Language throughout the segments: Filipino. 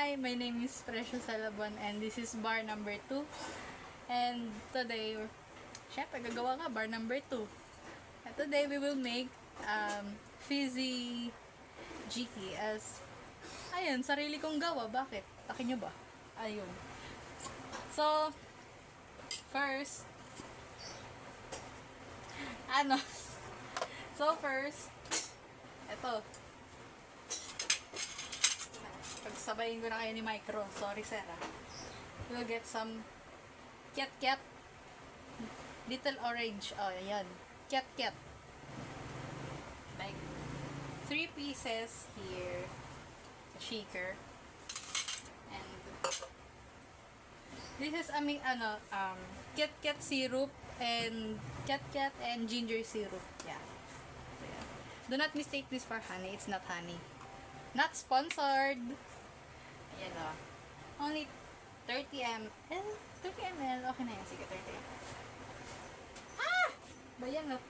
Hi, my name is Precious Salabon and this is bar number 2. And today, syempre gagawa ka bar number 2. And today we will make fizzy Jiki as, ayun, sarili kong gawa. Bakit? Takin nyo ba? Ayun. So, first, eto. Pagsabayin ko na kayo ni Micro. Sorry, sir. We'll get some cat. Little orange. Oh, ayan. Cat. Like, 3 pieces here. A shaker. And, this is, cat syrup and cat and ginger syrup. Yeah. So, yeah. Do not mistake this for honey. It's not honey. Not sponsored. Ayan o. Only 30 ml. 30 ml. Okay na yan. Sige, 30 ml. Ah! Bayan o.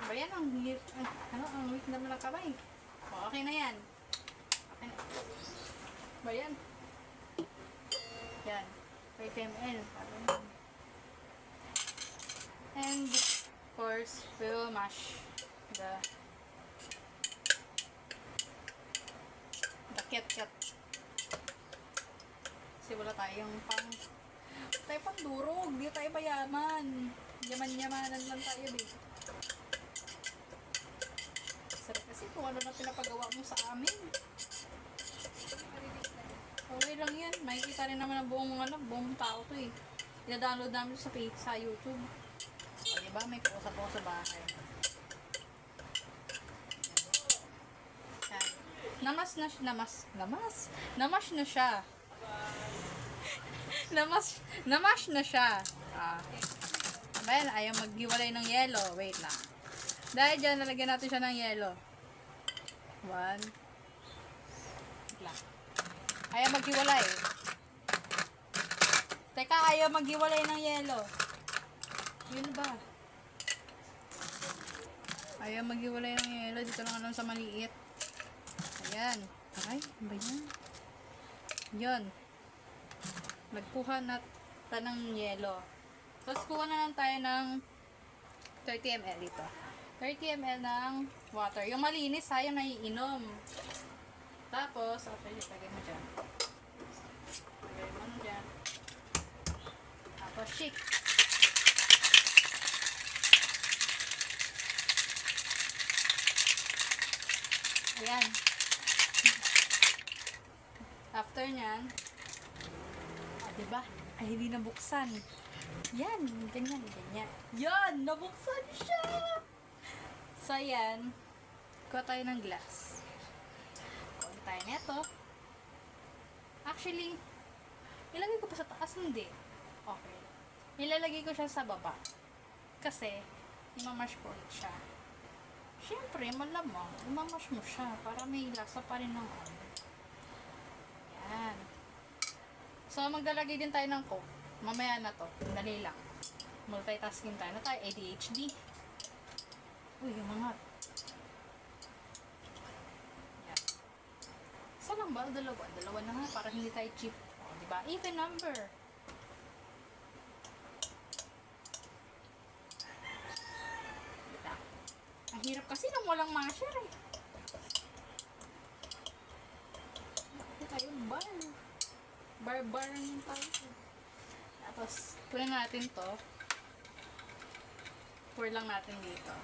Bayan ang ang weak naman ng kamay. Okay na yan. Okay na. Bayan. Yan. 30 ml. And of course, we will mash the cat. Kasi wala tayong pang durog. Di tayo mayaman. Yaman-yamanan lang tayo, babe. Sarap kasi kung ano na pinapagawa mo sa amin. Okay lang yan. Makikita rin naman ang buong tao to eh. Ina-download namin sa page sa YouTube. O, diba? May posa po sa bahay. Namash na siya. Namash na siya. Ayan, ayaw maghiwalay ng yelo. Wait lang. Dahil dyan, nalagyan natin siya ng yelo. 1. Wait lang. Ayaw maghiwalay. Teka, ayaw maghiwalay ng yelo. Yun ba? Ayaw maghiwalay ng yelo. Dito lang sa maliit. Ayan. Ay, ano ba yan? Yun. Nagkuha na tayo ng yelo. Tapos kuha na lang tayo ng 30 ml dito. 30 ml ng water. Yung malinis, sayang naiinom. Tapos, lagay mo dyan. Lagay mo dyan. Tapos, shake. Ayan. After nyan, diba? Ay, hindi nabuksan. Yan, ganyan. Yan, nabuksan siya! So, yan. Kuha tayo ng glass. Kuha tayo neto. Actually, ilagay ko pa sa taas, hindi. Okay. Ilalagay ko siya sa baba. Kasi, imamash ko ulit siya. Siyempre, malamang, imamash mo siya para may lasa pa rin ng ano. Yan. So, maglalagay din tayo ng Coke. Mamaya na to. Dali lang. Multitasking tayo. Na tayo? ADHD. Uy, yung mga. Yan. Isa lang ba? Dalawa. Dalawa na nga para hindi tayo cheap. O, diba? Even number. Diba? Ang hirap kasi nang walang masher eh. Bar yung tayo. Tapos, punin natin to. Pour lang natin dito.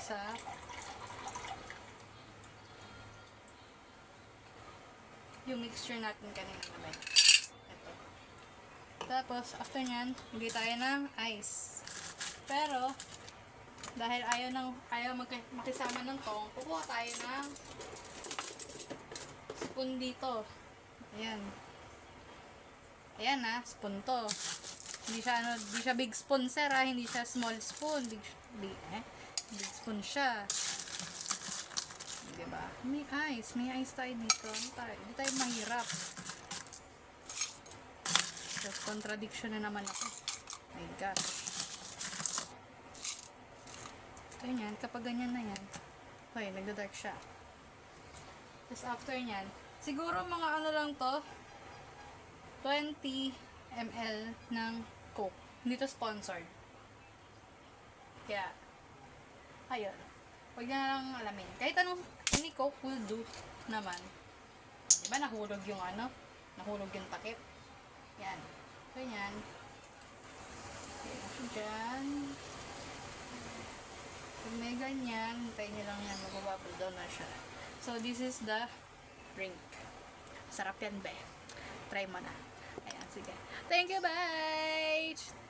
Sa yung mixture natin kanina naman. Ito. Tapos, after nyan, hindi tayo ng ice. Pero, dahil ayaw makisama ng tong, kukuha tayo ng spoon dito. Ayan. Ayan na, spoon to. Hindi siya big spoon, sir, ha? Hindi siya small spoon. Big spoon siya. Diba? May ice tayo dito. Hindi tayo mahirap. Self-contradiction na naman ako. My gosh. Ganyan, kapag ganyan na yan, okay, nagda-dark siya. Tapos after nyan, siguro mga ano lang to, 20 ml ng Coke. Hindi to sponsored. Kaya, ayun. Huwag na lang alamin. Kahit anong any Coke will do naman. Diba nahulog yung ano? Nahulog yung takip. Yan. So, yan. Okay, so dyan. Pag may ganyan, hintayin nyo lang yan. Magbabubble down na siya. So, this is the drink. Sarap yan, be. Try mo na. Ayan, sige. Thank you, bye!